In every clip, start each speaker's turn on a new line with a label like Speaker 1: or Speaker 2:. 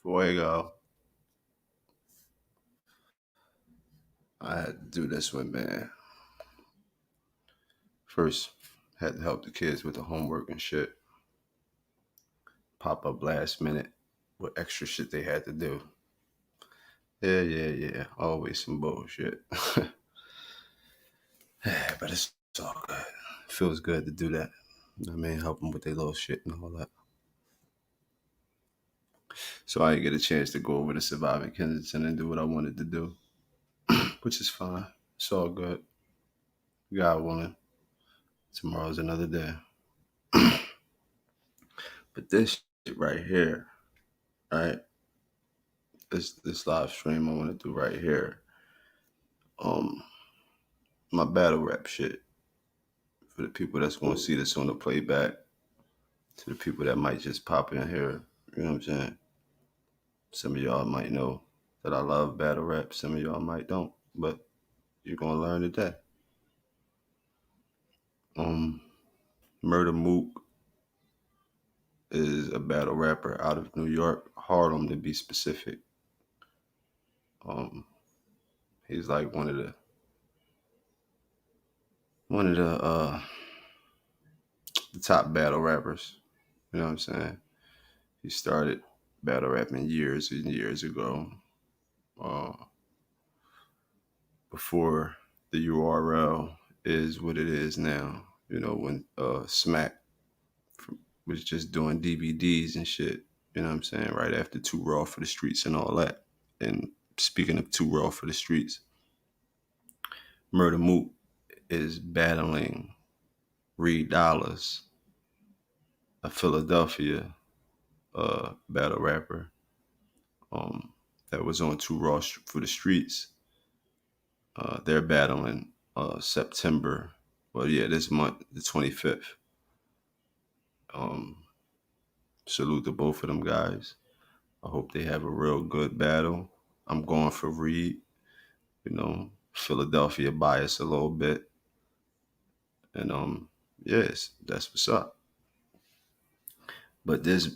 Speaker 1: Fuego. I had to do this one, man. First, had to help the kids with the homework and shit. Pop up last minute with extra shit they had to do. Yeah. Always some bullshit. But it's all good. Feels good to do that. I mean, help them with their little shit and all that. So I didn't get a chance to go over to Surviving Kensington and do what I wanted to do, which is fine. It's all good. God willing, tomorrow's another day. But this shit right here, right? This live stream I want to do right here. My battle rap shit for the people that's going to see this on the playback. To the people that might just pop in here, you know what I'm saying? Some of y'all might know that I love battle rap. Some of y'all might don't, but you're gonna learn today. Murda Mook is a battle rapper out of New York, Harlem to be specific. He's like one of the top battle rappers. You know what I'm saying? He started battle rapping years and years ago, uh, before the URL is what it is now. You know, when Smack was just doing DVDs and shit. You know what I'm saying? Right after Too Raw for the Streets and all that. And speaking of Too Raw for the Streets, Murda Mook is battling Reed Dollars, a Philadelphia battle rapper that was on Too Raw for the Streets. They're battling September. Well, yeah, this month, the 25th. Salute to both of them guys. I hope they have a real good battle. I'm going for Reed. You know, Philadelphia bias a little bit. And yes, that's what's up. But this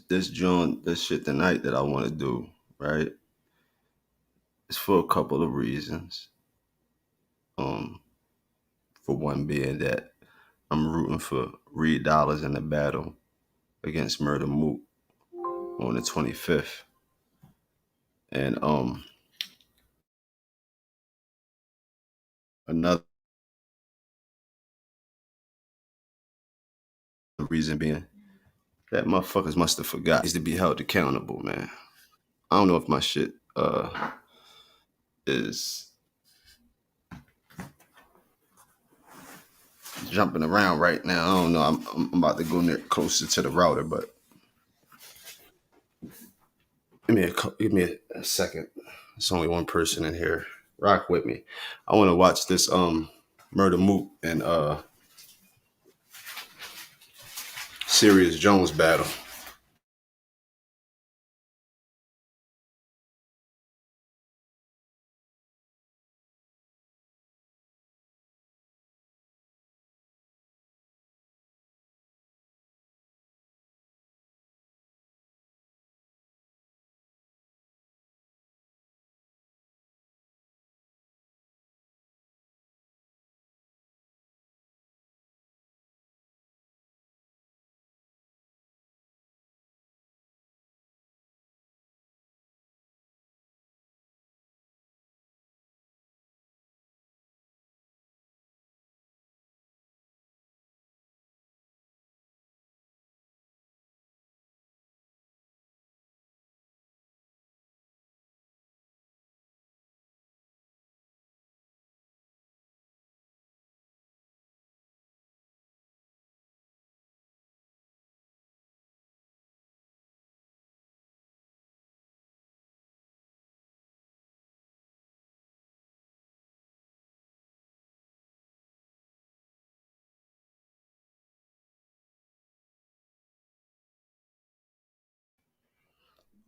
Speaker 1: shit tonight that I want to do, right? It's for a couple of reasons. Um, for one being that I'm rooting for Reed Dollars in the battle against Murda Mook on the 25th. And another reason being that motherfuckers must have forgot is to be held accountable, man. I don't know if my shit is jumping around right now. I don't know. I'm about to go near closer to the router, but give me a second. There's only one person in here. Rock with me. I want to watch this Murda Mook and Serius Jones battle.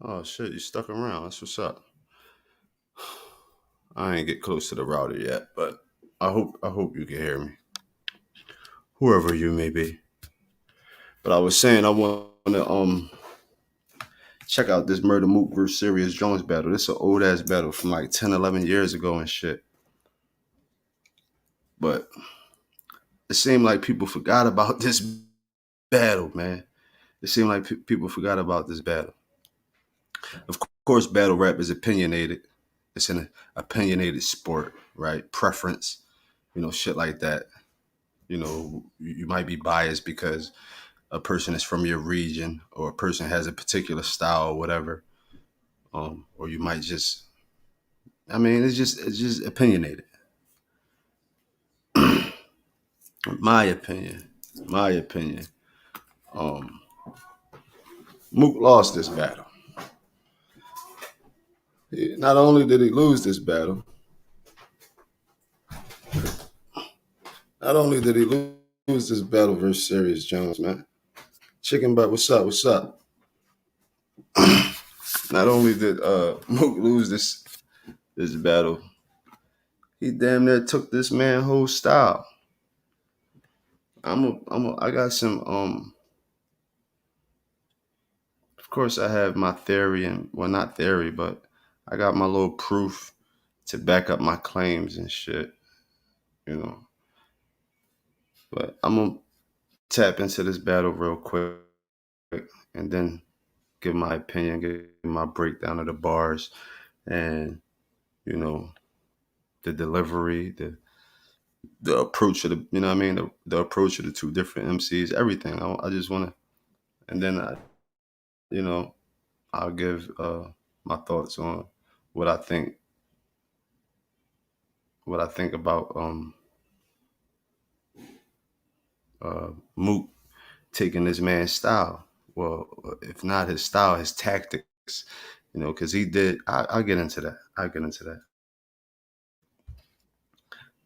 Speaker 1: Oh shit, you stuck around. That's what's up. I ain't get close to the router yet, but I hope you can hear me, whoever you may be. But I was saying I want to check out this Murda Mook versus Serius Jones battle. This is an old ass battle from like 10, 11 years ago and shit. But it seemed like people forgot about this battle, man. It seemed like people forgot about this battle. Of course, battle rap is opinionated. It's an opinionated sport, right? Preference, shit like that. You might be biased because a person is from your region or a person has a particular style or whatever. Or you might just, it's just opinionated. My opinion. Mook lost this battle. Not only did he lose this battle, versus Serius Jones, man. Chicken butt, what's up? Not only did Mook lose this battle, he damn near took this man's whole style. I got some of course I have my theory not theory, but I got my little proof to back up my claims and shit, But I'm gonna tap into this battle real quick and then give my opinion, give my breakdown of the bars and the delivery, the approach of the approach of the two different MCs, everything. I just want to, and then I'll give my thoughts on what I think about Mook taking this man's style. Well, if not his style, his tactics, because he did. I'll get into that.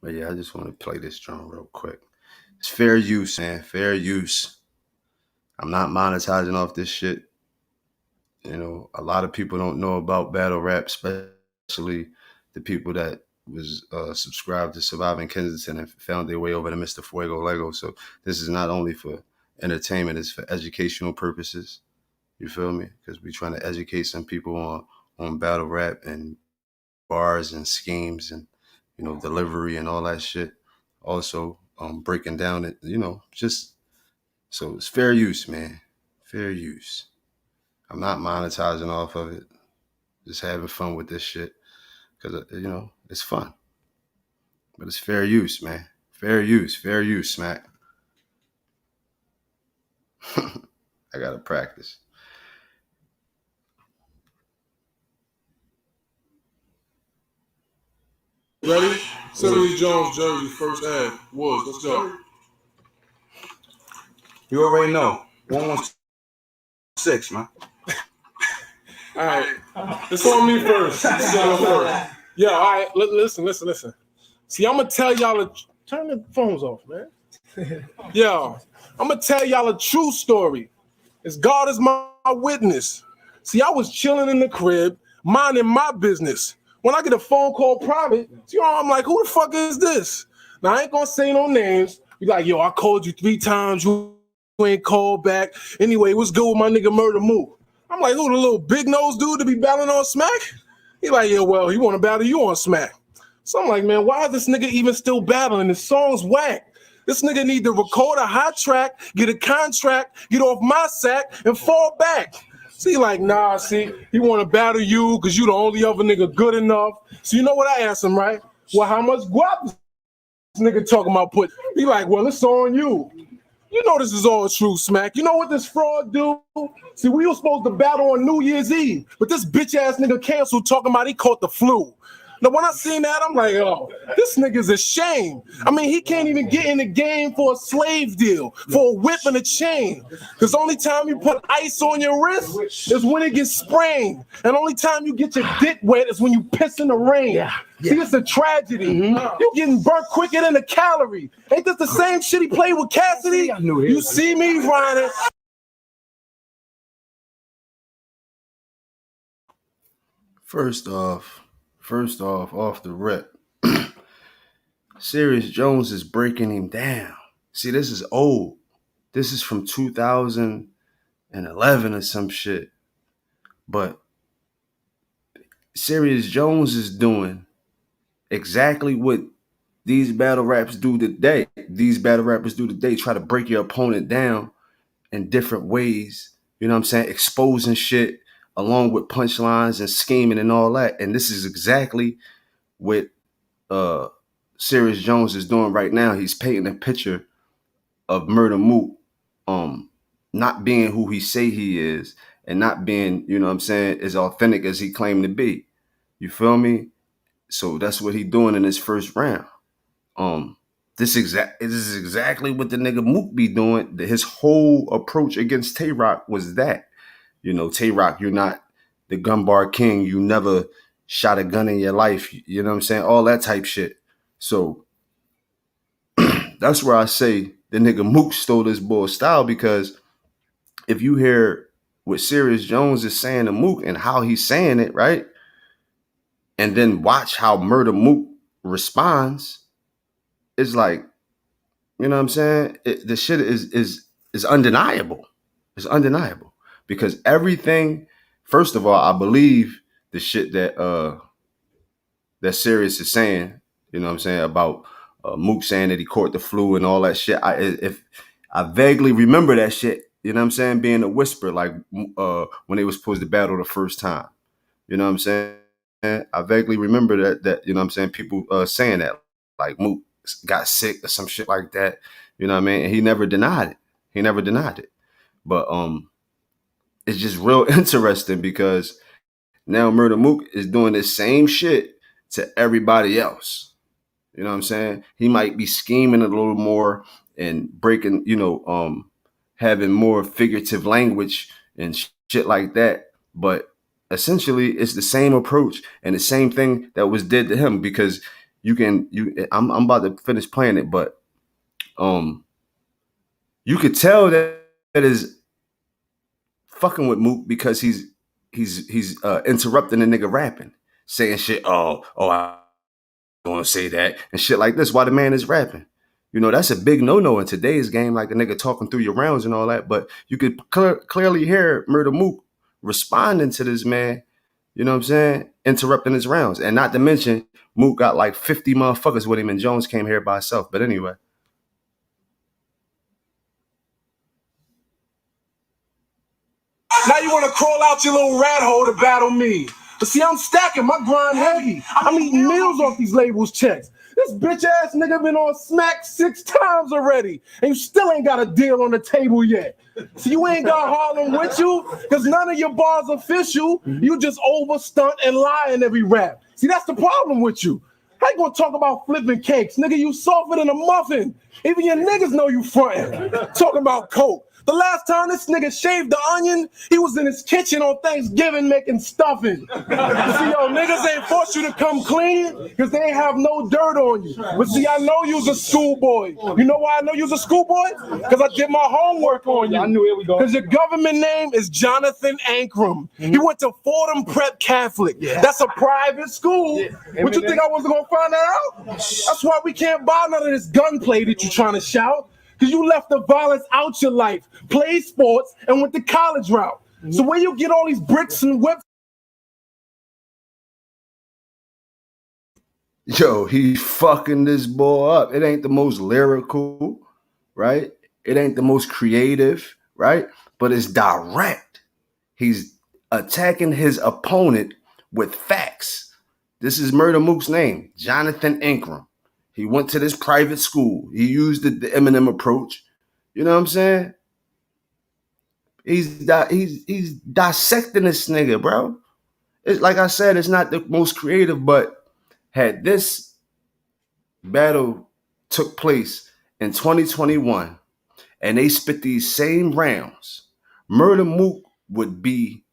Speaker 1: But yeah, I just want to play this drum real quick. It's fair use, man. Fair use. I'm not monetizing off this shit. A lot of people don't know about battle rap, especially the people that was subscribed to Surviving Kensington and found their way over to Mr. Fuego Lego. So this is not only for entertainment, it's for educational purposes. You feel me? Because we're trying to educate some people on battle rap and bars and schemes and, delivery and all that shit. Also, breaking down it, just so it's fair use, man. Fair use. I'm not monetizing off of it. Just having fun with this shit because, it's fun. But it's fair use, man. Fair use, Smack. I got to practice.
Speaker 2: Ready? Serius Jones jersey, first ad. Woods, let's go.
Speaker 1: You already know. 116, man.
Speaker 2: All right. It's on me first. Yeah, all right. Listen. See, I'm going to tell y'all turn the phones off, man. Yeah, I'm going to tell y'all a true story. As God is my witness. See, I was chilling in the crib, minding my business. When I get a phone call private, I'm like, who the fuck is this? Now, I ain't going to say no names. Be like, yo, I called you 3 times. You ain't called back. Anyway, what's good with my nigga Murda Mook? I'm like, who, the little big nose dude to be battling on Smack? He like, yeah, well, he want to battle you on Smack. So I'm like, man, why is this nigga even still battling? His song's whack. This nigga need to record a hot track, get a contract, get off my sack, and fall back. See, like, nah, he want to battle you because you the only other nigga good enough. So you know what I asked him, right? Well, how much guap this nigga talking about put? He like, well, it's on you. You know this is all true, Smack. You know what this fraud do? See, we were supposed to battle on New Year's Eve, but this bitch-ass nigga canceled talking about he caught the flu. Now, when I seen that, I'm like, oh, this nigga's a shame. I mean, he can't even get in the game for a slave deal, for a whip and a chain. Because the only time you put ice on your wrist is when it gets sprained. And the only time you get your dick wet is when you piss in the rain. Yeah. See, it's a tragedy. You getting burnt quicker than a calorie. Ain't this the same shit he played with Cassidy? You see me, Ryan?
Speaker 1: First off the rip, Serius Jones is breaking him down. See, this is old. This is from 2011 or some shit. But Serius Jones is doing exactly what these battle raps do today. These battle rappers do today. Try to break your opponent down in different ways. You know what I'm saying? Exposing shit along with punchlines and scheming and all that. And this is exactly what uh Serius Jones is doing right now. He's painting a picture of Murda Mook not being who he say he is and not being, you know what I'm saying, as authentic as he claimed to be. You feel me? So that's what he doing in his first round. Um, this is exactly what the nigga Mook be doing. His whole approach against Tay Rock was that. You know, Tay Rock, you're not the gun bar king. You never shot a gun in your life. You know what I'm saying? All that type shit. So that's where I say the nigga Mook stole this boy's style, because if you hear what Serius Jones is saying to Mook and how he's saying it, right? And then watch how Murda Mook responds, it's like, you know what I'm saying? The shit is undeniable. It's undeniable. Because everything, first of all, I believe the shit that Serius is saying, you know what I'm saying, about Mook saying that he caught the flu and all that shit. If I vaguely remember that shit, you know what I'm saying, being a whisper, like when they was supposed to battle the first time. You know what I'm saying? I vaguely remember that you know what I'm saying, people saying that, like Mook got sick or some shit like that. You know what I mean? And he never denied it. He never denied it. But it's just real interesting because now Murda Mook is doing the same shit to everybody else. You know what I'm saying? He might be scheming a little more and breaking, you know, having more figurative language and shit like that. But essentially, it's the same approach and the same thing that was did to him, because I'm about to finish playing it, but you could tell that is fucking with Mook because he's interrupting the nigga rapping, saying shit. I don't want to say that and shit like this while the man is rapping. You know, that's a big no-no in today's game, like a nigga talking through your rounds and all that. But you could clearly hear Murda Mook responding to this man, you know what I'm saying, interrupting his rounds. And not to mention, Mook got like 50 motherfuckers with him and Jones came here by himself. But anyway.
Speaker 2: Now you want to crawl out your little rat hole to battle me. But see, I'm stacking my grind heavy. I'm eating meals off these labels checks. This bitch ass nigga been on Smack 6 times already, and you still ain't got a deal on the table yet. So you ain't got Harlem with you, because none of your bars official. You just over stunt and lie in every rap. See, that's the problem with you. How you gonna talk about flipping cakes? Nigga, you softer than a muffin. Even your niggas know you frontin'. Talking about coke. The last time this nigga shaved the onion, he was in his kitchen on Thanksgiving making stuffing. See, yo, niggas ain't forced you to come clean because they ain't have no dirt on you. But see, I know you's a schoolboy. You know why I know you's a schoolboy? Because I did my homework on you. I knew it. We go. Because your government name is Jonathan Ankrum. He went to Fordham Prep Catholic. That's a private school. What you think I wasn't gonna find that out? That's why we can't buy none of this gunplay that you trying to shout. Because you left the violence out your life, played sports, and went the college route. So where you get all these bricks and whips?
Speaker 1: Yo, he fucking this boy up. It ain't the most lyrical, right? It ain't the most creative, right? But it's direct. He's attacking his opponent with facts. This is Murda Mook's name, Jonathan Ankrum. He went to this private school. He used the Eminem approach. You know what I'm saying? He's dissecting this nigga, bro. It's like I said, it's not the most creative, but had this battle took place in 2021 and they spit these same rounds, Murda Mook wouldn't be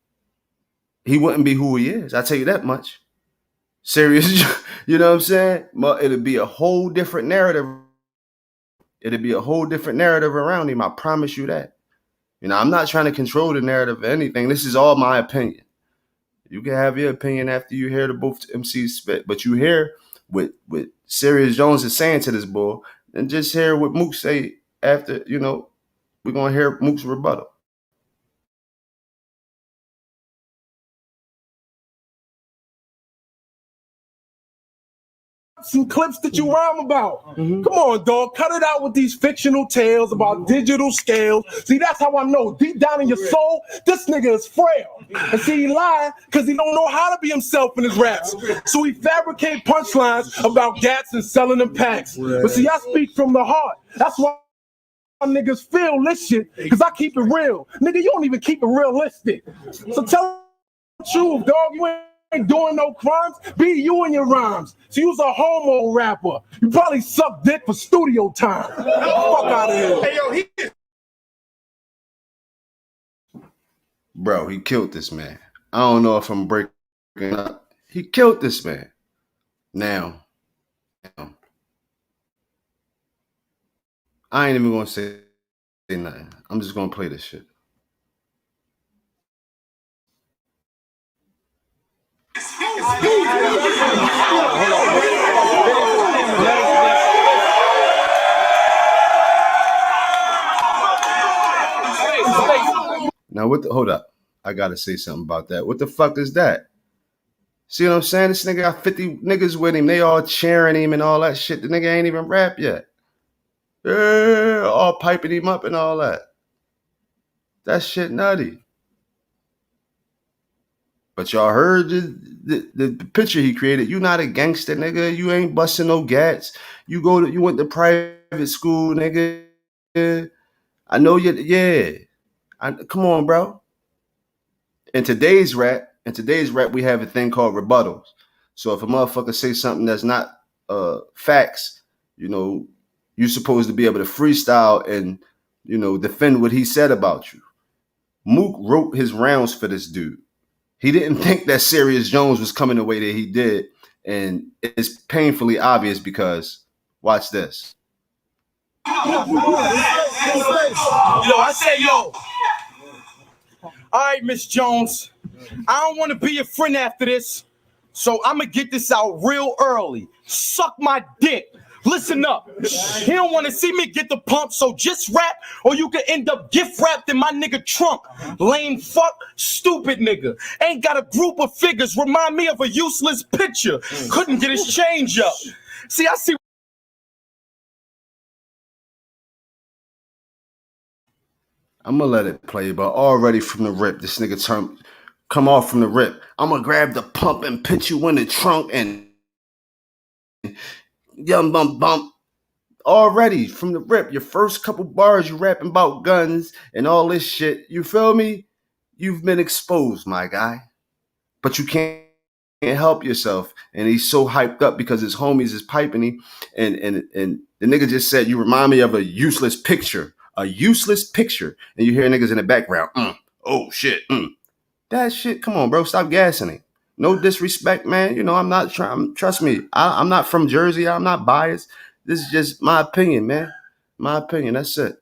Speaker 1: who he is. I tell you that much. Serious, you know what I'm saying? It'd be a whole different narrative. It'd be a whole different narrative around him. I promise you that. You know, I'm not trying to control the narrative or anything. This is all my opinion. You can have your opinion after you hear the both MCs spit, but you hear what Serius Jones is saying to this bull, and just hear what Mook say after. You know, we're gonna hear Mook's rebuttal.
Speaker 2: some clips that you rhyme about. Come on, dog. Cut it out with these fictional tales about digital scales. See, that's how I know deep down in your soul, this nigga is frail. And see, he lying because he don't know how to be himself in his raps. So he fabricate punchlines about gats and selling them packs. But see, I speak from the heart. That's why niggas feel this shit, because I keep it real. Nigga, you don't even keep it realistic. So tell the truth, dog. You ain't doing no crimes. Be you in your rhymes. So you was a homo rapper. You probably suck dick for studio time. Fuck out of here. Hey, yo,
Speaker 1: Bro, he killed this man. I don't know if I'm breaking up. He killed this man. Now, I ain't even gonna say nothing. I'm just gonna play this shit. Now, hold up. I gotta say something about that. What the fuck is that? See what I'm saying? This nigga got 50 niggas with him. They all cheering him and all that shit. The nigga ain't even rap yet. Yeah, all piping him up and all that. That shit nutty. But y'all heard the picture he created. You not a gangster, nigga. You ain't busting no gats. You went to private school, nigga. I know you. Yeah. Come on, bro. In today's rap, we have a thing called rebuttals. So if a motherfucker say something that's not facts, you're supposed to be able to freestyle and defend what he said about you. Mook wrote his rounds for this dude. He didn't think that Serius Jones was coming the way that he did, and it's painfully obvious because watch this.
Speaker 3: Yo, I said, yo. All right, Miss Jones. I don't want to be your friend after this, so I'm going to get this out real early. Suck my dick. Listen up. He don't want to see me get the pump, so just rap or you can end up gift wrapped in my nigga trunk. Lame fuck, stupid nigga. Ain't got a group of figures. Remind me of a useless picture. Couldn't get his change up. See, I see.
Speaker 1: I'm going to let it play, but already from the rip, this nigga come off from the rip. I'm going to grab the pump and put you in the trunk and yum bum bump. Already from the rip, your first couple bars, you rapping about guns and all this shit. You feel me? You've been exposed, my guy. But you can't help yourself. And he's so hyped up because his homies is piping him. And the nigga just said, you remind me of a useless picture. A useless picture. And you hear niggas in the background. Oh, shit. That shit, come on, bro. Stop gassing it. No disrespect, man. I'm not trying. Trust me. I'm not from Jersey. I'm not biased. This is just my opinion, man. My opinion. That's it.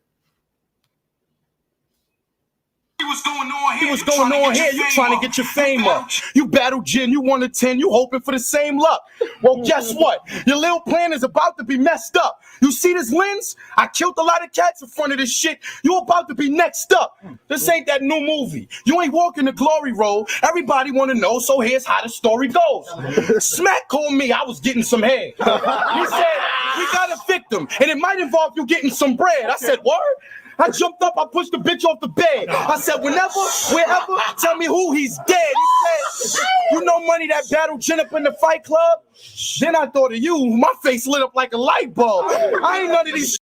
Speaker 3: What's going on here? You trying to get your fame up. You battle Jin, you 1 to 10, you hoping for the same luck. Well, guess what? Your little plan is about to be messed up. You see this lens? I killed a lot of cats in front of this shit. You about to be next up. This ain't that new movie. You ain't walking the glory road. Everybody want to know, so here's how the story goes. Smack called me, I was getting some head. He said, we got a victim, and it might involve you getting some bread. I said, word? I jumped up, I pushed the bitch off the bed. I said, wherever, tell me who he's dead. He said, you know money that battled Jen up in the Fight Club? Then I thought of you. My face lit up like a light bulb. I ain't none of these.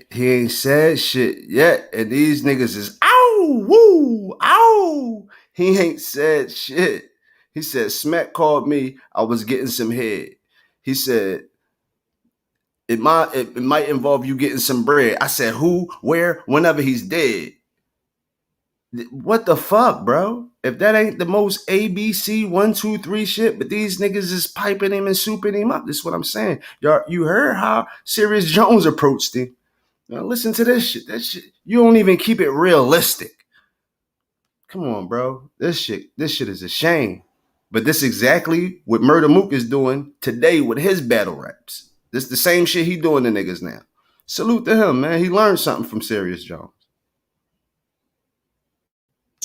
Speaker 1: He ain't said shit yet, and these niggas is ow, woo, ow. He ain't said shit. He said, Smack called me, I was getting some head. He said, it might involve you getting some bread. I said, who, where, whenever he's dead. What the fuck, bro? If that ain't the most ABC 1, 2, 3 shit, but these niggas is piping him and souping him up. This is what I'm saying. Y'all, you heard how Serius Jones approached him. Now listen to this shit. That shit, you don't even keep it realistic. Come on, bro. This shit is a shame. But this is exactly what Murda Mook is doing today with his battle raps. This the same shit he doing to niggas now. Salute to him, man. He learned something from Serius Jones.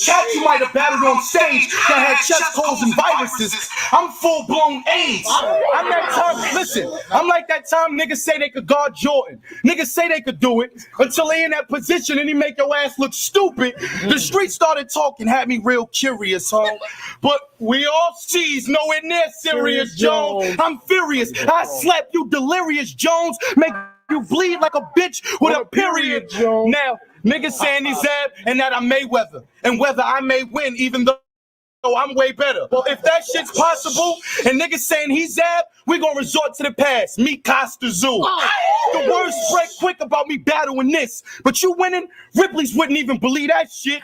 Speaker 3: Cats you might have battled on stage that had chest colds and viruses. I'm full-blown AIDS. I'm that time, listen, I'm like that time niggas say they could guard Jordan. Niggas say they could do it until they in that position and he make your ass look stupid. The street started talking, had me real curious, huh? But we all sees nowhere near Serious Jones. I'm furious. I slap you delirious Jones. Make you bleed like a bitch with a period. Now, niggas saying he's Zab and that I'm Mayweather. And whether I may win, even though I'm way better. Well, if that shit's possible and niggas saying he's Zab, we gonna resort to the past. Meet Costa Zoo. The word spread quick about me battling this. But you winning, Ripley's wouldn't even believe that shit.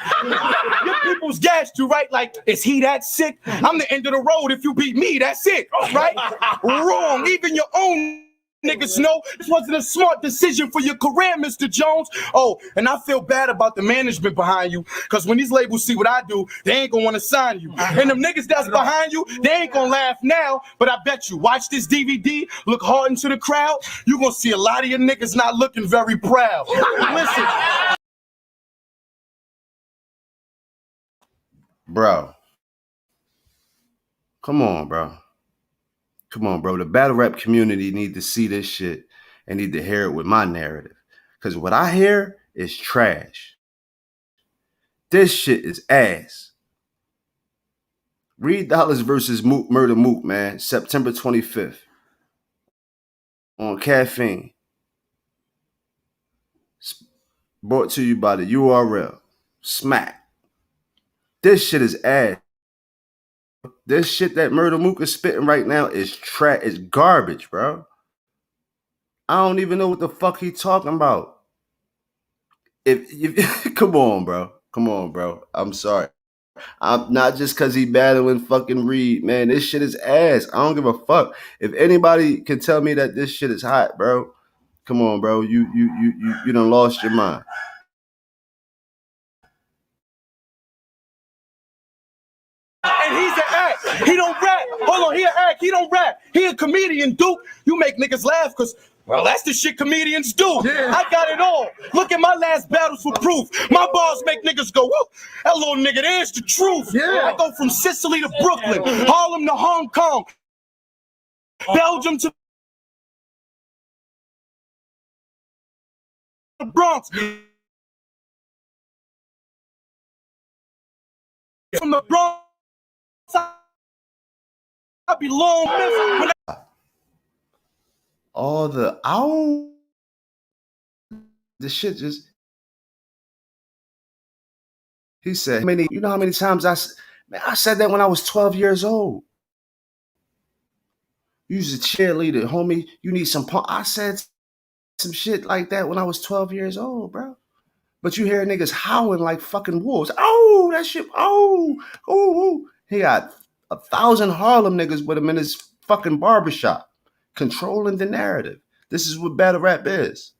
Speaker 3: Your people's gassed you, right? Like, is he that sick? I'm the end of the road. If you beat me, that's it, right? Wrong. Even your own niggas know this wasn't a smart decision for your career, Mr. Jones. Oh, and I feel bad about the management behind you, because when these labels see what I do, they ain't gonna want to sign you. And them niggas that's behind you, they ain't gonna laugh now, but I bet you, watch this DVD, look hard into the crowd, you gonna see a lot of your niggas not looking very proud. Listen.
Speaker 1: Bro. Come on, bro. Come on, bro. The battle rap community need to see this shit and need to hear it with my narrative. Because what I hear is trash. This shit is ass. Reed Dollars versus Murda Mook, man. September 25th. On Caffeine. Brought to you by the URL. Smack. This shit is ass. This shit that Murda Mook is spitting right now is trash. It's garbage, bro. I don't even know what the fuck he talking about. If come on, bro. Come on, bro. I'm sorry. I'm not just because he battling fucking Reed, man. This shit is ass. I don't give a fuck. If anybody can tell me that this shit is hot, bro, come on, bro. You done lost your mind.
Speaker 3: And he's an act. He don't rap. Hold on, he an act. He don't rap. He a comedian, Duke. You make niggas laugh because, well, that's the shit comedians do. Yeah. I got it all. Look at my last battles for proof. My bars make niggas go, whoop. That little nigga, there's the truth. Yeah. I go from Sicily to Brooklyn, Harlem to Hong Kong, Belgium to the Bronx. From the Bronx, I be long missing.
Speaker 1: All the ow. The shit just. He said, you know how many times I said that when I was 12 years old. You was a cheerleader, homie. You need some pump. I said some shit like that when I was 12 years old, bro. But you hear niggas howling like fucking wolves. Oh, that shit. Oh. He got 1,000 Harlem niggas with him in his fucking barbershop, controlling the narrative. This is what battle rap is.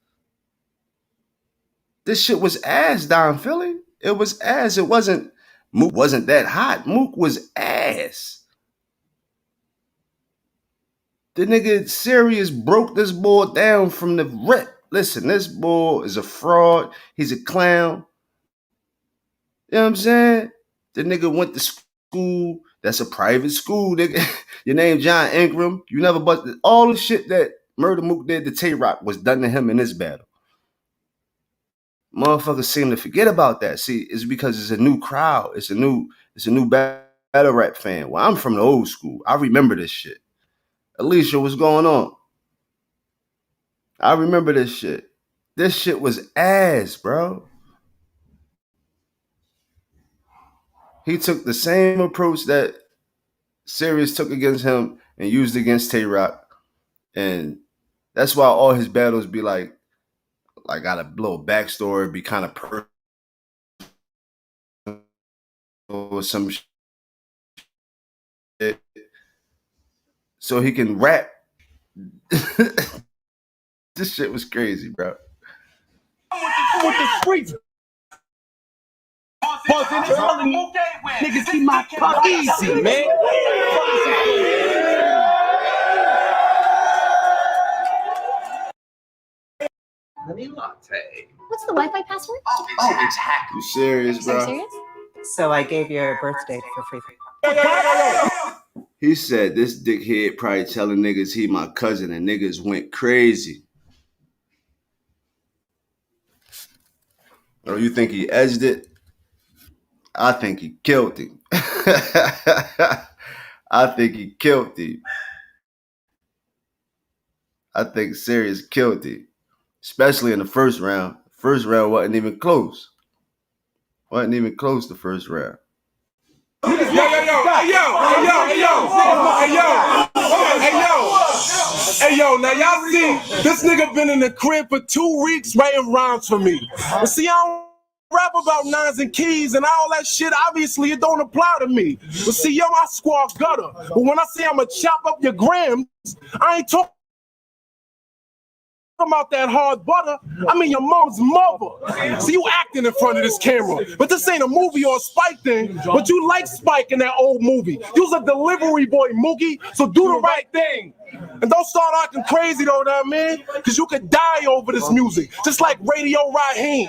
Speaker 1: This shit was ass down Philly. It was ass. It wasn't. Mook wasn't that hot. Mook was ass. The nigga Serius broke this boy down from the rip. Listen, this boy is a fraud. He's a clown. You know what I'm saying? The nigga went to school. That's a private school, nigga. Your name John Ingram. You never busted. All the shit that Murda Mook did to Tay-Rock was done to him in this battle. Motherfuckers seem to forget about that. See, it's because it's a new crowd. It's a new battle rap fan. Well, I'm from the old school. I remember this shit. Alicia, what's going on? I remember this shit. This shit was ass, bro. He took the same approach that Serius took against him and used against Tay-Rock. And that's why all his battles be like got a little backstory, be kind of personal or some shit. So he can rap. This shit was crazy, bro.
Speaker 3: With the streets. Niggas keep my fuck easy, man.
Speaker 4: Honey latte. What's the Wi-Fi password?
Speaker 1: Oh, it's hacked. You serious, bro?
Speaker 4: Are you serious? So I gave your birth date for free.
Speaker 1: He said this dickhead probably telling niggas he my cousin and niggas went crazy. Oh, you think he edged it? I think he killed him. I think he killed him. I think Serius killed him. Especially in the first round. First round wasn't even close. Wasn't even close the first round.
Speaker 2: Hey yo, now y'all see, this nigga been in the crib for 2 weeks writing rhymes for me. But see, I don't rap about nines and keys and all that shit. Obviously, it don't apply to me. But see, yo, I squawk gutter. But when I say I'ma chop up your grams, I ain't talking about that hard butter. I mean your mom's mother. See, you acting in front of this camera, but this ain't a movie or a Spike thing. But you like Spike in that old movie. You's a delivery boy, Mookie. So do the right thing. And don't start acting crazy though, know what I mean? Because you could die over this music, just like Radio Raheem.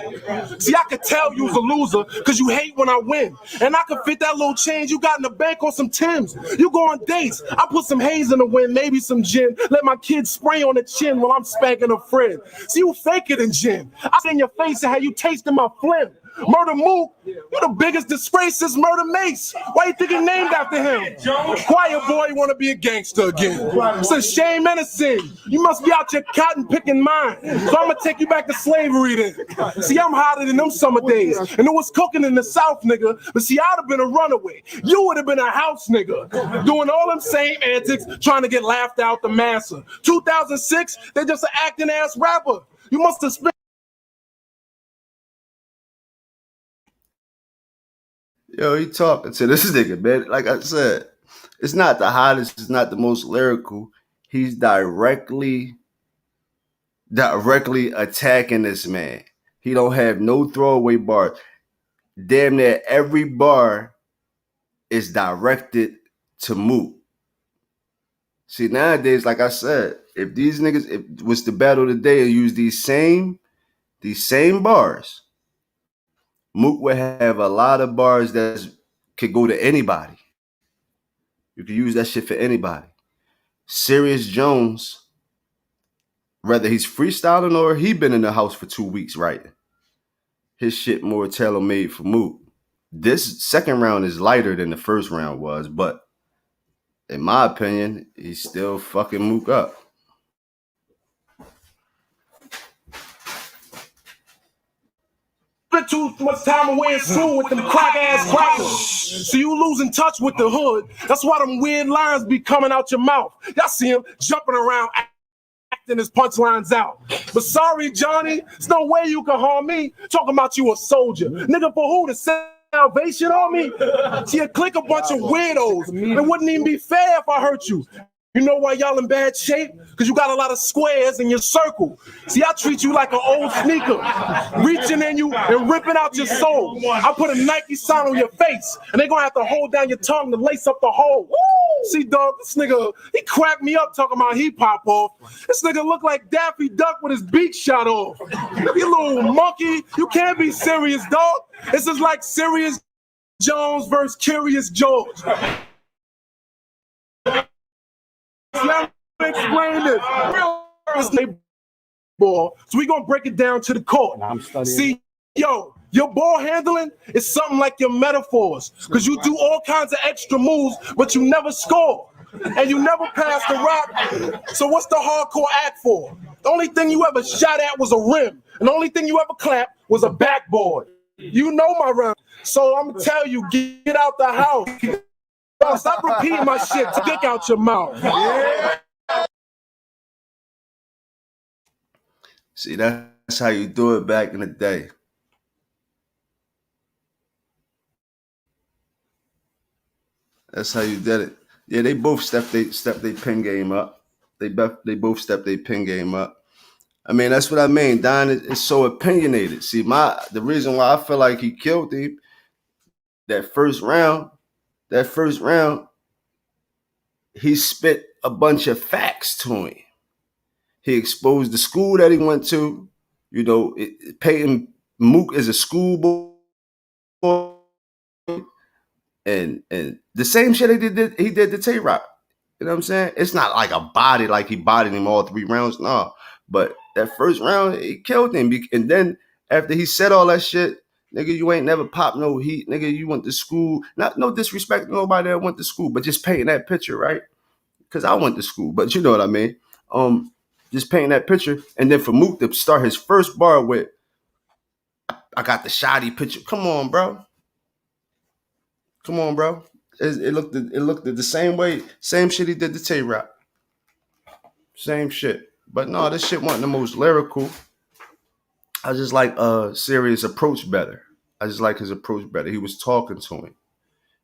Speaker 2: See, I could tell you's a loser because you hate when I win. And I could fit that little change you got in the bank on some Timbs. You go on dates, I put some haze in the wind, maybe some gin. Let my kids spray on the chin while I'm spanking a friend. See, you faker than gin. I see in your face and how you tasting my phlegm. Murda Mook, you the biggest disgrace since Murda Mace. Why you think he named after him? Quiet boy want to be a gangster again. It's a shame and a sin. You must be out your cotton picking mind. So I'm gonna take you back to slavery then. See, I'm hotter than them summer days. And it was cooking in the South, nigga. But see, I'd have been a runaway. You would have been a house nigga. Doing all them same antics, trying to get laughed out the massa. 2006, they're just an acting ass rapper. You must have spent.
Speaker 1: Yo, he talking to this nigga, man. Like I said, it's not the hottest, it's not the most lyrical. He's directly attacking this man. He don't have no throwaway bars. Damn near every bar is directed to Mook. See, nowadays, like I said, if these niggas, if it was the battle today and use these same bars, Mook would have a lot of bars that could go to anybody. You can use that shit for anybody. Serius Jones, whether he's freestyling or he been in the house for 2 weeks writing, his shit more tailor-made for Mook. This second round is lighter than the first round was, but in my opinion, he's still fucking Mook up.
Speaker 2: Spent too much time away in school with them crack-ass crackers. So you losing touch with the hood. That's why them weird lines be coming out your mouth. Y'all see him jumping around, acting his punchlines out. But sorry, Johnny, there's no way you can harm me. Talking about you a soldier. Nigga, for who? The Salvation Army? See, you click a bunch of weirdos. It wouldn't even be fair if I hurt you. You know why y'all in bad shape? Because you got a lot of squares in your circle. See, I treat you like an old sneaker, reaching in you and ripping out your soul. I put a Nike sign on your face, and they gonna have to hold down your tongue to lace up the hole. See, dog, this nigga, he cracked me up talking about he pop off. This nigga look like Daffy Duck with his beak shot off. You little monkey, you can't be serious, dog. This is like Serius Jones versus Curious George. Explain this. Ball. So we gonna break it down to the court. See, yo, your ball handling is something like your metaphors, because you do all kinds of extra moves, but you never score. And you never pass the rock. So what's the hardcore act for? The only thing you ever shot at was a rim. And the only thing you ever clapped was a backboard. You know my rhyme. So I'm gonna tell you, get out the house. Stop repeating my shit to dick out your mouth. Yeah.
Speaker 1: See, that's how you do it back in the day. That's how you did it. Yeah, they both stepped their pin game up. They both stepped their pin game up. I mean, that's what I mean. Don is so opinionated. See, the reason why I feel like he killed him that first round, he spit a bunch of facts to him. He exposed the school that he went to. You know, Peyton Mook is a schoolboy. and the same shit he did to Tay-Rock. You know what I'm saying? It's not like a body, like he bodied him all 3 rounds. No. But that first round, he killed him. And then after he said all that shit, nigga, you ain't never popped no heat. Nigga, you went to school. Not no disrespect to nobody that went to school, but just painting that picture, right? Because I went to school, but you know what I mean. Just painting that picture. And then for Mook to start his first bar with, I got the shoddy picture. Come on, bro. Come on, bro. It looked the same way, same shit he did to Tay-Rock. Same shit. But no, this shit wasn't the most lyrical. I just like Serius' approach better. I just like his approach better. He was talking to him.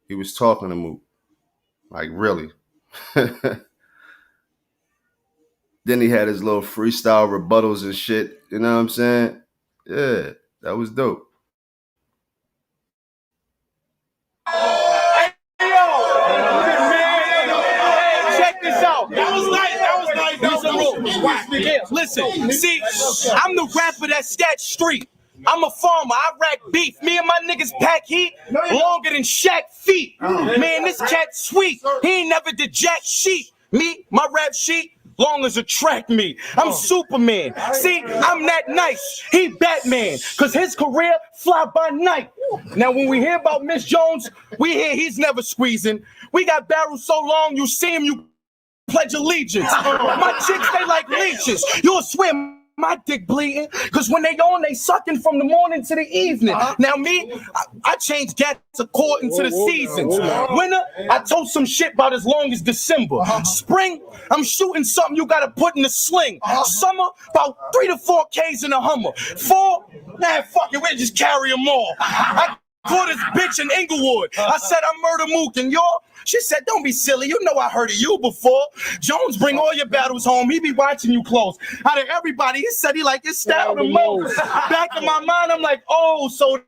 Speaker 1: He was talking to Mook. Like, really. Then he had his little freestyle rebuttals and shit. You know what I'm saying? Yeah, that was dope.
Speaker 3: Listen, see, I'm the rapper that sketch street. I'm a farmer, I rack beef. Me and my niggas pack heat longer than Shaq feet. Man, this cat sweet. He ain't never did jack sheet. Me, my rap sheet, long as a track meet. I'm Superman. See, I'm that nice. He Batman, cause his career fly by night. Now, when we hear about Miss Jones, we hear he's never squeezing. We got barrels so long, you see him, you pledge allegiance. My chicks, they like leeches. You'll swear my dick bleeding, cause when they on, they sucking from the morning to the evening. Now me, I change gats according to the seasons. Winter, I told some shit about as long as December. Spring, I'm shooting something you gotta put in the sling. Summer, about 3 to 4 Ks in a Hummer. Fall, man, fuck it, we'll just carry them all. I caught this bitch in Inglewood. I said I'm Murda Mook, and y'all, she said, don't be silly. You know I heard of you before. Jones, bring all your battles home. He be watching you close. Out of everybody, he said he like his style the most. Back in my mind, I'm like, oh, so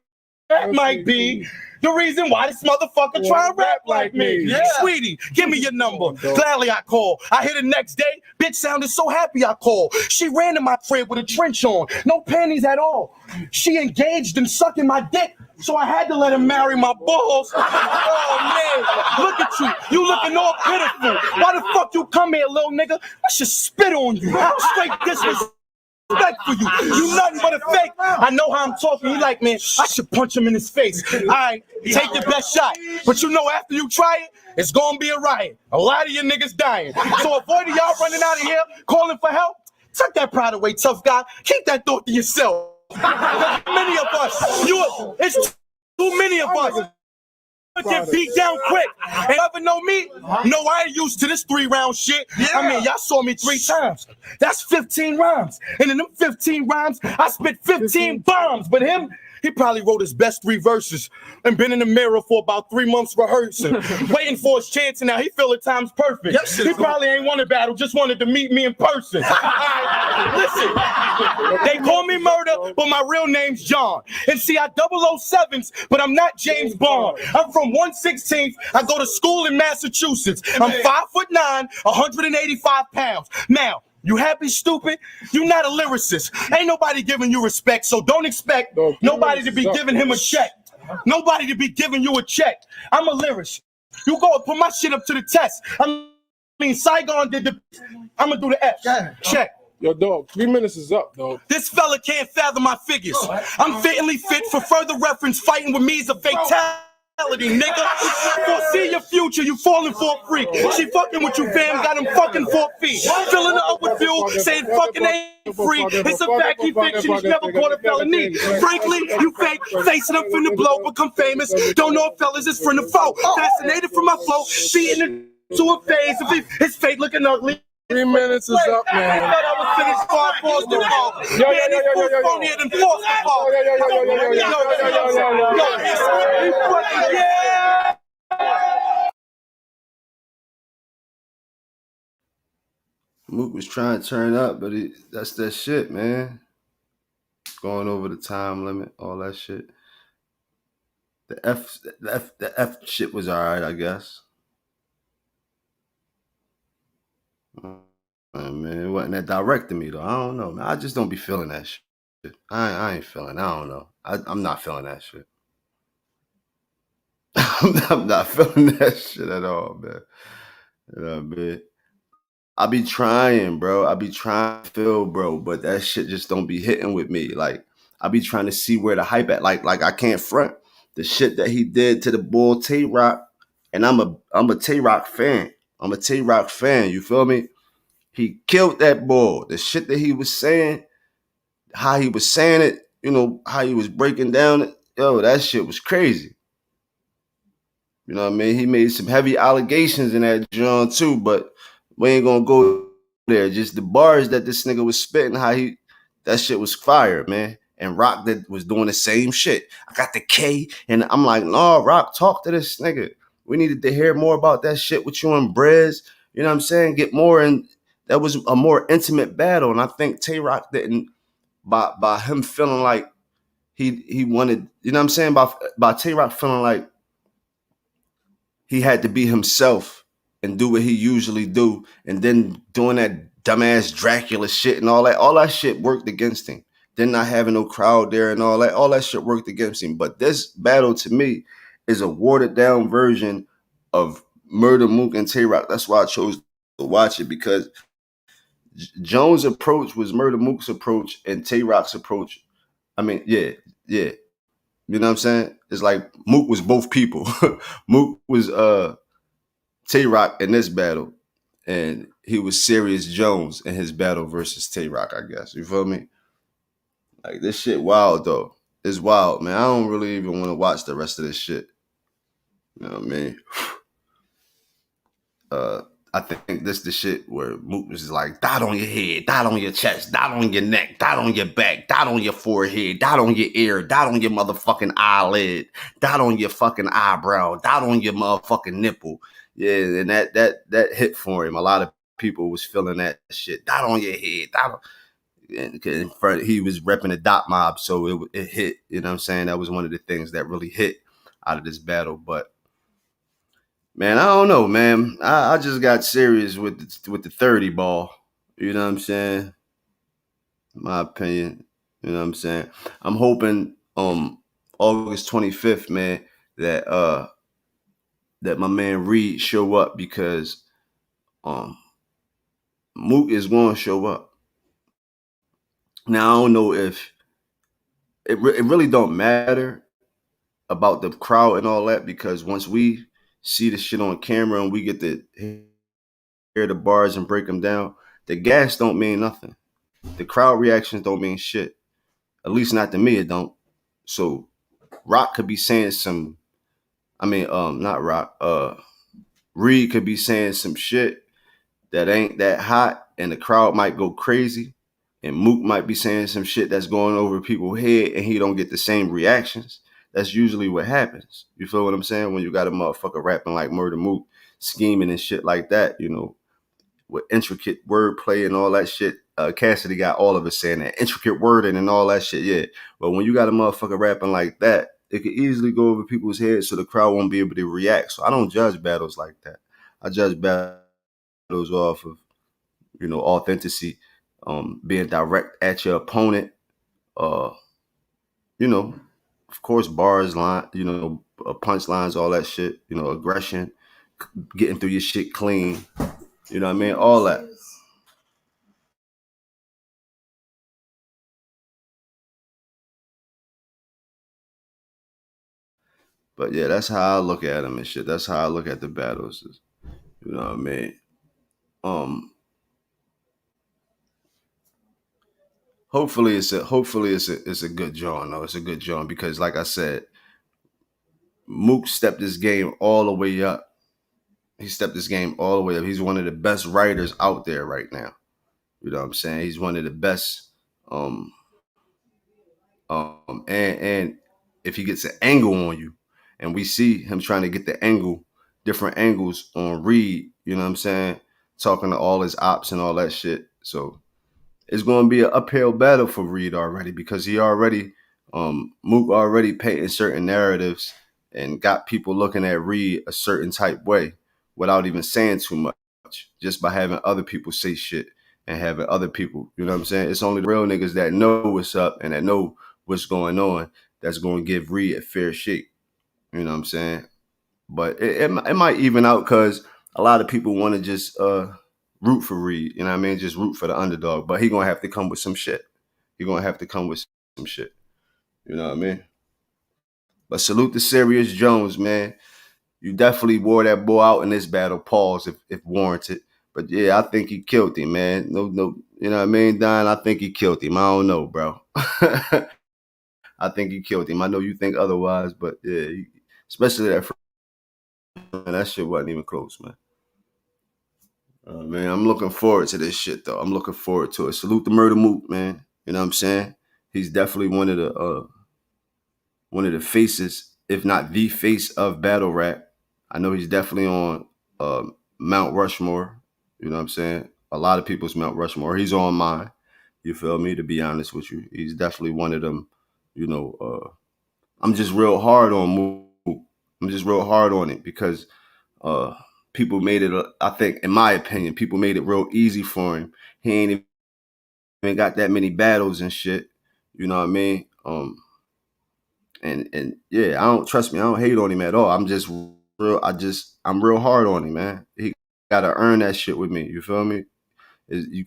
Speaker 3: that might be the reason why this motherfucker try to rap like me. Yeah. Sweetie, give me your number. Gladly I call. I hit the next day. Bitch sounded so happy I called. She ran to my crib with a trench on. No panties at all. She engaged in sucking my dick. So I had to let him marry my balls. Oh, man. Look at you. You looking all pitiful. Why the fuck you come here, little nigga? I should spit on you. Straight disrespect for you. You nothing but a fake. I know how I'm talking. He like, man, I should punch him in his face. All right, take your best shot. But you know after you try it, it's going to be a riot. A lot of your niggas dying. So avoid y'all running out of here, calling for help. Tuck that pride away, tough guy. Keep that thought to yourself. Many of us, it's too many of us get beat down quick. And you ever know me? No, I ain't used to this 3-round shit. I mean, y'all saw me 3 times. That's 15 rhymes. And in them 15 rhymes, I spit 15 bombs. But him, he probably wrote his best 3 verses and been in the mirror for about 3 months rehearsing, waiting for his chance, and now he feel the time's perfect. He probably ain't won a battle, just wanted to meet me in person. Listen, they call me Murda, but my real name's John. And see, I 007s, but I'm not James Bond. I'm from 116th. I go to school in Massachusetts. I'm 5'9", 185 pounds. Now, you happy, stupid? You not a lyricist. Ain't nobody giving you respect, so don't expect nobody to be giving him a check. Nobody to be giving you a check. I'm a lyricist. You go and put my shit up to the test. I mean, Saigon did the... I'm going to do the F. Check.
Speaker 2: Yo, dog, 3 minutes is up, dog.
Speaker 3: This fella can't fathom my figures. I'm fittingly fit for further reference. Fighting with me is a fatality. Nigga, foresee your future, you falling for a freak. She fucking with you, fam, got him fucking 4 feet. Filling her up with fuel, saying fucking ain't free. It's a fact, he fiction, he's never caught a felony. Frankly, you fake, facing up finna blow, become famous. Don't know if fellas is friend or foe. Fascinated from my flow, feeding into a phase of his fate looking ugly.
Speaker 2: 3 minutes is up, man.
Speaker 3: I thought I was finished before I paused the ball. Man, this fool's phonier than forced the ball.
Speaker 1: Mook was trying to turn up, but that's that shit, man. Going over the time limit, all that shit. The F shit was alright, I guess. Man, it wasn't that direct to me though. I don't know, man. I just don't be feeling that shit. I ain't feeling. I don't know. I'm not feeling that shit. I'm not feeling that shit at all, man. You know what I mean? I be trying, bro. I be trying to feel, bro, but that shit just don't be hitting with me. Like, I be trying to see where the hype at. Like I can't front the shit that he did to the bull Tay Rock, and I'm a Tay Rock fan. I'm a Tay Rock fan. You feel me? He killed that bull. The shit that he was saying, how he was saying it, how he was breaking down it. Yo, that shit was crazy. You know what I mean? He made some heavy allegations in that John too, but we ain't gonna go there. Just the bars that this nigga was spitting, that shit was fire, man. And Rock that was doing the same shit. I got the K, and I'm like, no, Rock, talk to this nigga. We needed to hear more about that shit with you and Brez. You know what I'm saying? Get more, and that was a more intimate battle. And I think Tay Rock didn't, by him feeling like he wanted, you know what I'm saying? By Tay Rock feeling like he had to be himself and do what he usually do, and then doing that dumbass Dracula shit and all that shit worked against him. Then not having no crowd there and all that shit worked against him. But this battle to me is a watered down version of Murda Mook and Tay Rock. That's why I chose to watch it, because Jones' approach was Murda Mook's approach, and Tay Rock's approach. I mean, yeah. You know what I'm saying? It's like Mook was both people. Mook was Tay Rock in this battle, and he was Serius Jones in his battle versus Tay Rock, I guess. You feel me? Like, this shit wild though. It's wild, man. I don't really even want to watch the rest of this shit. You know what I mean? I think this the shit where Mook was like, dot on your head, dot on your chest, dot on your neck, dot on your back, dot on your forehead, dot on your ear, dot on your motherfucking eyelid, dot on your fucking eyebrow, dot on your motherfucking nipple. Yeah, and that hit for him. A lot of people was feeling that shit. Dot on your head, dot on. And in front, he was repping the dot mob, so it hit. You know what I'm saying? That was one of the things that really hit out of this battle. But man, I don't know, man. I just got serious with the 30 ball. You know what I'm saying? My opinion. You know what I'm saying? I'm hoping August 25th, man, that my man Reed show up, because Mook is going to show up. Now I don't know if it really don't matter about the crowd and all that, because once we see the shit on camera and we get to hear the bars and break them down, the gas don't mean nothing. The crowd reactions don't mean shit. At least not to me, it don't. So Rock could be saying some, not Rock, Reed could be saying some shit that ain't that hot, and the crowd might go crazy. And Mook might be saying some shit that's going over people's head, and he don't get the same reactions. That's usually what happens. You feel what I'm saying? When you got a motherfucker rapping like Murda Mook, scheming and shit like that, with intricate wordplay and all that shit. Cassidy got all of us saying that. Intricate wording and all that shit, yeah. But when you got a motherfucker rapping like that, it could easily go over people's heads, so the crowd won't be able to react. So I don't judge battles like that. I judge battles off of, authenticity, being direct at your opponent, of course, bars, punchlines, all that shit, aggression, getting through your shit clean, you know what I mean? All that. But yeah, that's how I look at them and shit. That's how I look at the battles. You know what I mean? Hopefully it's a good joint though. It's a good joint, because like I said, Mook stepped this game all the way up. He stepped this game all the way up. He's one of the best writers out there right now. You know what I'm saying? He's one of the best. And if he gets an angle on you, and we see him trying to get the different angles on Reed, you know what I'm saying? Talking to all his ops and all that shit. So it's going to be an uphill battle for Reed already, because Mook already painting certain narratives and got people looking at Reed a certain type way without even saying too much, just by having other people say shit and having other people, you know what I'm saying? It's only the real niggas that know what's up and that know what's going on that's going to give Reed a fair shake. You know what I'm saying? But it might even out because a lot of people want to just root for Reed. You know what I mean? Just root for the underdog. But he gonna have to come with some shit. He gonna have to come with some shit. You know what I mean? But salute to Serius Jones, man. You definitely wore that boy out in this battle. Pause if warranted. But yeah, I think he killed him, man. No, you know what I mean, Don? I think he killed him. I don't know, bro. I think he killed him. I know you think otherwise, but yeah, especially that first, man, that shit wasn't even close, man. Man, I'm looking forward to this shit though. I'm looking forward to it. Salute to Murda Mook, man. You know what I'm saying? He's definitely one of the faces, if not the face of battle rap. I know he's definitely on Mount Rushmore. You know what I'm saying? A lot of people's Mount Rushmore. He's on mine. You feel me? To be honest with you, he's definitely one of them. You know, I'm just real hard on Mook. I'm just real hard on it because people made it. I think, in my opinion, people made it real easy for him. He ain't even got that many battles and shit. You know what I mean? And yeah, I don't hate on him at all. I'm real hard on him, man. He gotta earn that shit with me. You feel me?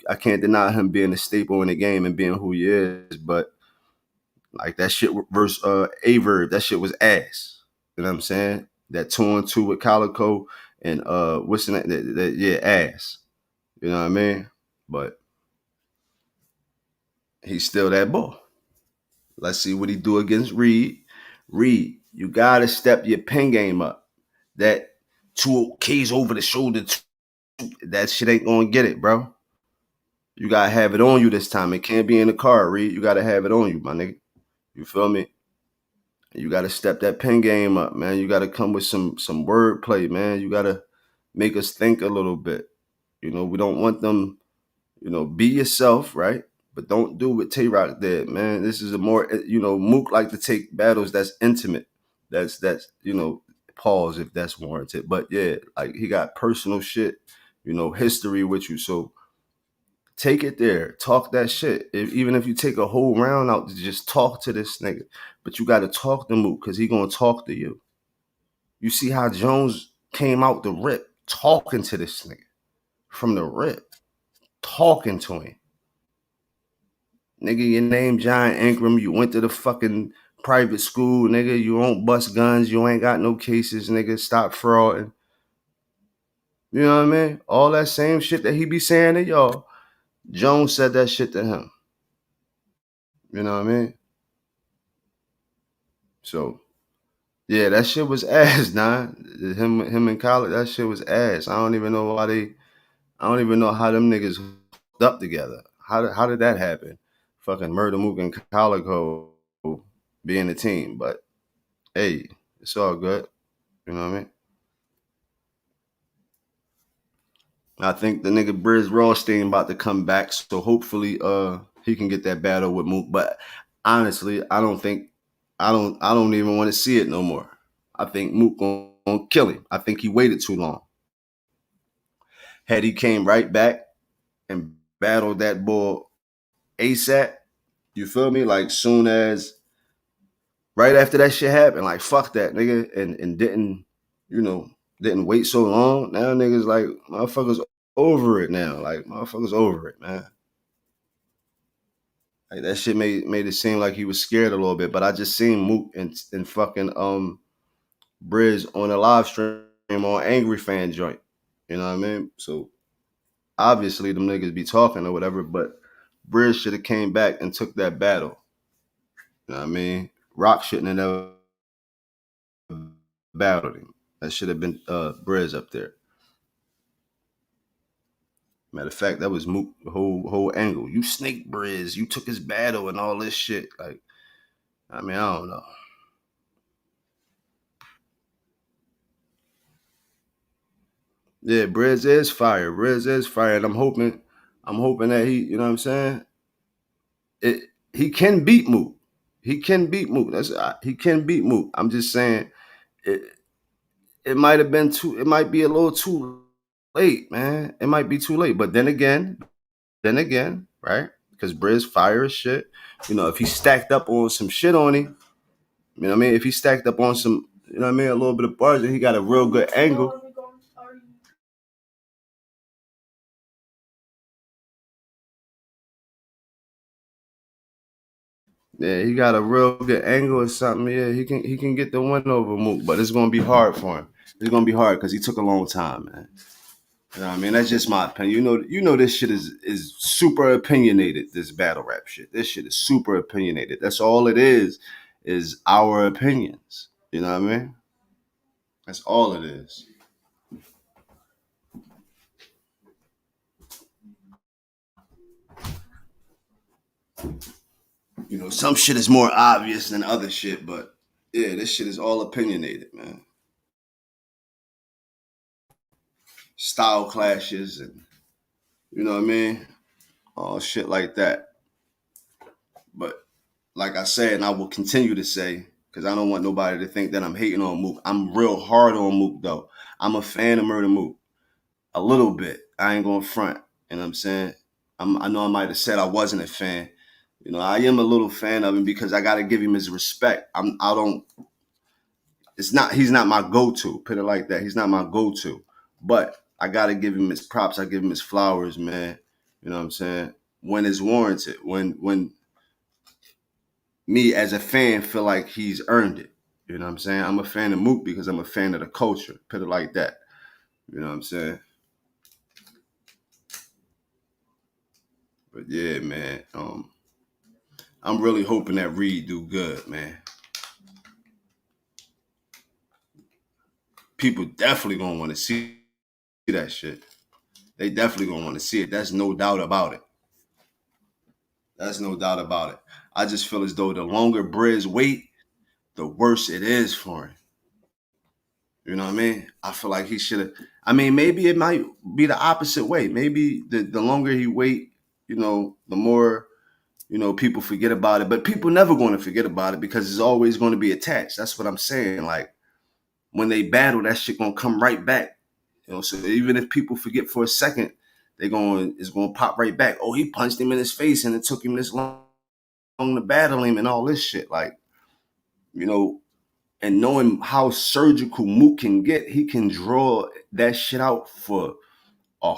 Speaker 1: I can't deny him being a staple in the game and being who he is, but like that shit versus Averb, that shit was ass. You know what I'm saying? That 2-on-2 with Calico and what's that? Yeah, ass. You know what I mean? But he's still that boy. Let's see what he do against Reed. Reed, you gotta step your pen game up. That 2 Ks over the shoulder, that shit ain't gonna get it, bro. You gotta have it on you this time. It can't be in the car, Reed. You gotta have it on you, my nigga. You feel me? You gotta step that pen game up, man. You gotta come with some wordplay, man. You gotta make us think a little bit. You know, we don't want them, be yourself, right? But don't do what Tay-Rock did, man. This is a more, Mook like to take battles that's intimate. That's pause if that's warranted. But yeah, like he got personal shit, history with you. So take it there. Talk that shit. Even if you take a whole round out to just talk to this nigga. But you got to talk to Mook because he going to talk to you. You see how Jones came out the rip talking to this nigga. From the rip. Talking to him. Nigga, your name Giant Ingram. You went to the fucking private school, nigga. You don't bust guns. You ain't got no cases, nigga. Stop frauding. You know what I mean? All that same shit that he be saying to y'all. Jones said that shit to him. You know what I mean? So, yeah, that shit was ass, nah. Him in college, that shit was ass. I don't even know how them niggas hooked up together. How did that happen? Fucking Murda Mook and Calico being a team. But hey, it's all good. You know what I mean? I think the nigga Briz Rawstein about to come back, so hopefully he can get that battle with Mook. But honestly, I don't even want to see it no more. I think Mook gonna kill him. I think he waited too long. Had he came right back and battled that boy ASAP, you feel me? Like soon as right after that shit happened, like fuck that nigga, and didn't wait so long. Now niggas like motherfuckers over it now. Like motherfuckers over it, man. Like that shit made it seem like he was scared a little bit. But I just seen Mook and fucking Briz on a live stream on Angry Fan joint. You know what I mean? So obviously them niggas be talking or whatever, but Briz should have came back and took that battle. You know what I mean? Rock shouldn't have never battled him. That should have been Briz up there. Matter of fact, that was Mook, the whole angle. You snaked Briz, you took his battle and all this shit. Like, I mean, I don't know. Yeah, Briz is fire. Briz is fire. And I'm hoping that he, you know what I'm saying? He can beat Mook. He can beat Mook. He can beat Mook. I'm just saying it might be a little too late, man. It might be too late. But then again, right? Because Briz fire as shit. If he stacked up on some shit on him, you know what I mean? If he stacked up on some you know what I mean, a little bit of bars, and he got a real good angle. Yeah, he got a real good angle or something. Yeah, he can get the win over Mook, but it's gonna be hard for him. It's gonna be hard because he took a long time, man. You know what I mean? That's just my opinion. You know this shit is super opinionated, this battle rap shit. This shit is super opinionated. That's all it is our opinions. You know what I mean? That's all it is. You know, some shit is more obvious than other shit, but yeah, this shit is all opinionated, man. Style clashes and you know what I mean? All shit like that. But like I said, and I will continue to say, because I don't want nobody to think that I'm hating on Mook. I'm real hard on Mook though. I'm a fan of Murda Mook. A little bit. I ain't gonna front. You know what I'm saying? I know I might have said I wasn't a fan. You know, I am a little fan of him because I gotta give him his respect. I don't he's not my go-to, put it like that. He's not my go-to. But I gotta give him his props, I give him his flowers, man. You know what I'm saying? When it's warranted, when me as a fan feel like he's earned it. You know what I'm saying? I'm a fan of Mook because I'm a fan of the culture. Put it like that. You know what I'm saying? But yeah, man. I'm really hoping that Reed do good, man. People definitely gonna want to see that shit. They definitely gonna want to see it. That's no doubt about it. That's no doubt about it. I just feel as though the longer Briz wait, the worse it is for him. You know what I mean? I feel like he should have. I mean, maybe it might be the opposite way. Maybe the longer he wait, you know, the more, you know, people forget about it. But people never going to forget about it because it's always going to be attached. That's what I'm saying. Like when they battle, that shit gonna come right back. You know, so even if people forget for a second, it's gonna pop right back. Oh, he punched him in his face and it took him this long to battle him and all this shit. Like, you know, and knowing how surgical Mook can get, he can draw that shit out for a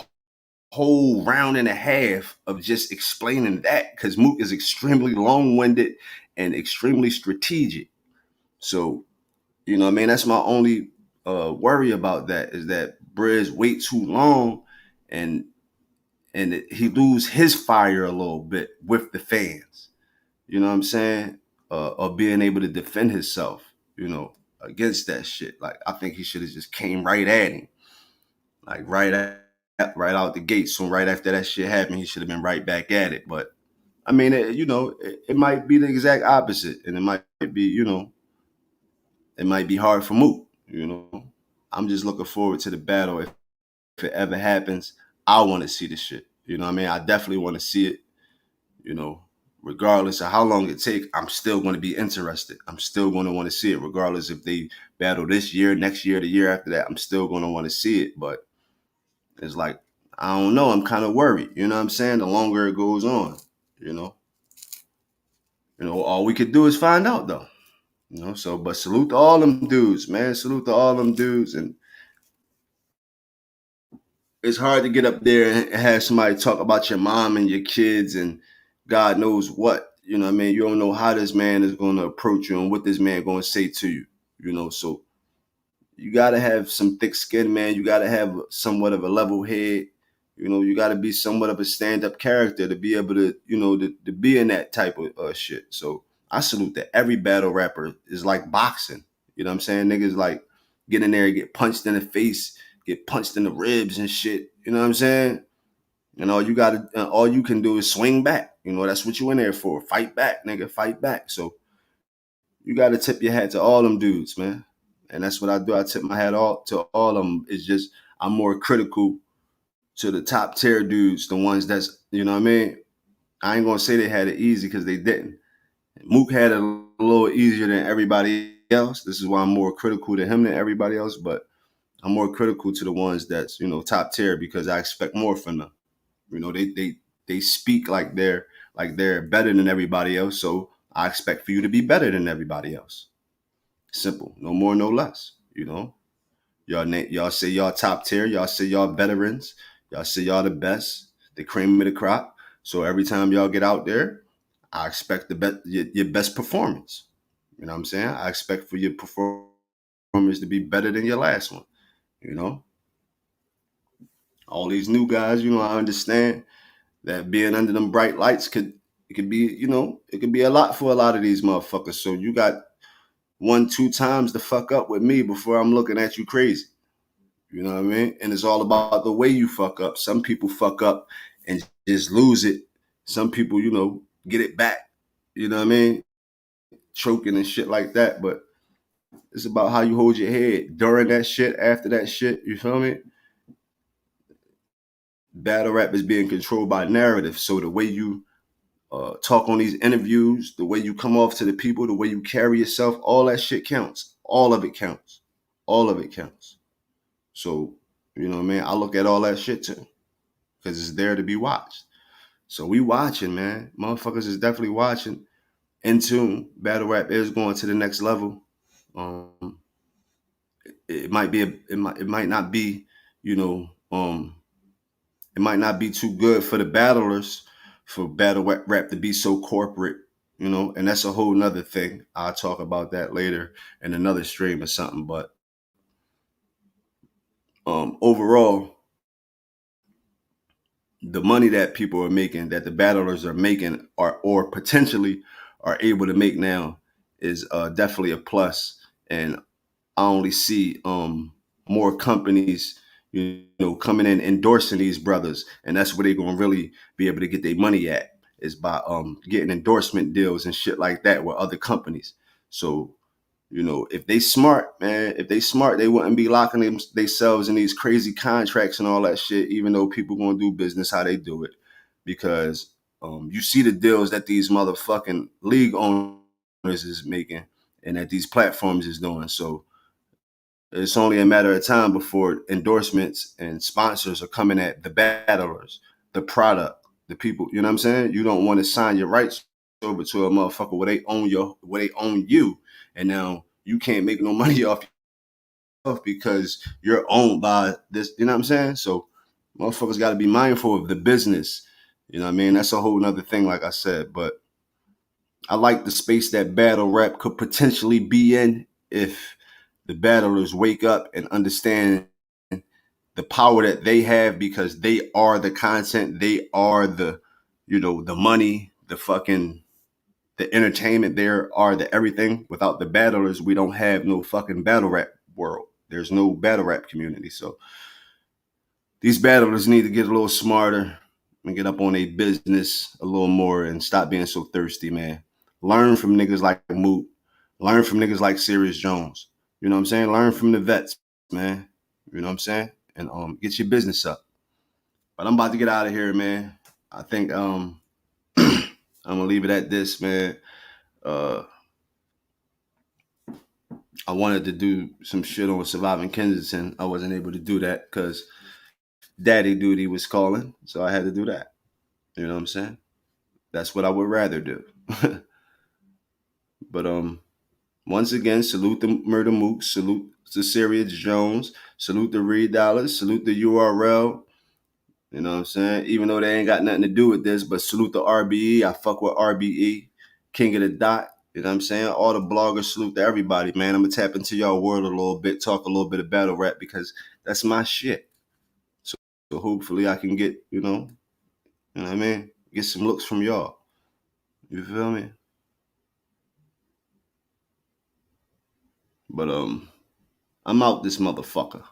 Speaker 1: whole round and a half of just explaining that because Mook is extremely long-winded and extremely strategic. So, you know what I mean? That's my only worry about that is that Briz wait too long and he lose his fire a little bit with the fans. You know what I'm saying? Of being able to defend himself, you know, against that shit. Like I think he should have just came right at him, like right out the gate. So right after that shit happened, he should have been right back at it. But I mean, you know, it might be the exact opposite, and it might be, you know, it might be hard for Mook. You know, I'm just looking forward to the battle. If it ever happens, I want to see the shit. You know what I mean? I definitely want to see it. You know, regardless of how long it takes, I'm still going to be interested. I'm still going to want to see it, regardless if they battle this year, next year, the year after that. I'm still going to want to see it. But it's like, I don't know. I'm kind of worried. You know what I'm saying? The longer it goes on, you know. You know, all we could do is find out though. You know, so but salute to all them dudes, man. Salute to all them dudes. And it's hard to get up there and have somebody talk about your mom and your kids and God knows what. You know what I mean? You don't know how this man is going to approach you and what this man going to say to you. You know, so you got to have some thick skin, man. You got to have somewhat of a level head. You know, you got to be somewhat of a stand-up character to be able to, you know, to be in that type of shit. So I salute that. Every battle rapper is like boxing. You know what I'm saying? Niggas like get in there and get punched in the face, get punched in the ribs and shit. You know what I'm saying? And all you can do is swing back. You know, that's what you in there for. Fight back, nigga, fight back. So you got to tip your hat to all them dudes, man. And that's what I do. I tip my hat to all of them. It's just I'm more critical to the top tier dudes, the ones that's, you know what I mean? I ain't gonna say they had it easy because they didn't. Mook had it a little easier than everybody else. This is why I'm more critical to him than everybody else, but I'm more critical to the ones that's, you know, top tier because I expect more from them. You know, they speak like they're better than everybody else, so I expect for you to be better than everybody else. Simple. No more, no less. You know, y'all say y'all top tier. Y'all say y'all veterans. Y'all say y'all the best, the cream of the crop. So every time y'all get out there, I expect your best performance. You know what I'm saying? I expect for your performance to be better than your last one. You know, all these new guys. You know, I understand that being under them bright lights could be, you know, it could be a lot for a lot of these motherfuckers. So you got 1-2 times to fuck up with me before I'm looking at you crazy. You know what I mean? And it's all about the way you fuck up. Some people fuck up and just lose it. Some people, you know, get it back. You know what I mean? Choking and shit like that. But it's about how you hold your head during that shit, after that shit. You feel me? Battle rap is being controlled by narrative. So the way you talk on these interviews, the way you come off to the people, the way you carry yourself, all that shit counts. All of it counts. All of it counts. So, you know what I mean? I look at all that shit too, because it's there to be watched. So we watching, man. Motherfuckers is definitely watching. In tune, battle rap is going to the next level. It might be, it might not be, you know, it might not be too good for the battlers, for battle rap to be so corporate, you know, and that's a whole nother thing. I'll talk about that later in another stream or something. But overall, the money that people are making, that the battlers are making, or potentially are able to make now, is definitely a plus. And I only see more companies, you know, coming in endorsing these brothers, and that's where they're gonna really be able to get their money at, is by getting endorsement deals and shit like that with other companies. So, you know, if they smart, man, if they smart, they wouldn't be locking themselves in these crazy contracts and all that shit, even though people gonna do business how they do it. Because you see the deals that these motherfucking league owners is making and that these platforms is doing. So it's only a matter of time before endorsements and sponsors are coming at the battlers, the product, the people. You know what I'm saying? You don't want to sign your rights over to a motherfucker where they own you, and now you can't make no money off yourself because you're owned by this. You know what I'm saying? So motherfuckers got to be mindful of the business. You know what I mean? That's a whole nother thing, like I said. But I like the space that battle rap could potentially be in if the battlers wake up and understand the power that they have, because they are the content, they are the, you know, the money, the fucking, the entertainment, there are the everything. Without the battlers, we don't have no fucking battle rap world. There's no battle rap community. So these battlers need to get a little smarter and get up on their business a little more and stop being so thirsty, man. Learn from niggas like Mook. Learn from niggas like Serius Jones. You know what I'm saying? Learn from the vets, man. You know what I'm saying? And get your business up. But I'm about to get out of here, man. I think I'm gonna leave it at this, man. I wanted to do some shit on Surviving Kensington. I wasn't able to do that because daddy duty was calling, so I had to do that. You know what I'm saying? That's what I would rather do. But once again, salute the Murda Mook, salute to Serius Jones, salute the Reed Dollars, salute the URL. You know what I'm saying? Even though they ain't got nothing to do with this, but salute the RBE. I fuck with RBE, King of the Dot. You know what I'm saying? All the bloggers, salute to everybody, man. I'm gonna tap into y'all world a little bit, talk a little bit of battle rap because that's my shit. So hopefully I can get, you know what I mean? Get some looks from y'all. You feel me? But I'm out this motherfucker.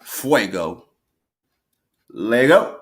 Speaker 1: Fuego. Lego.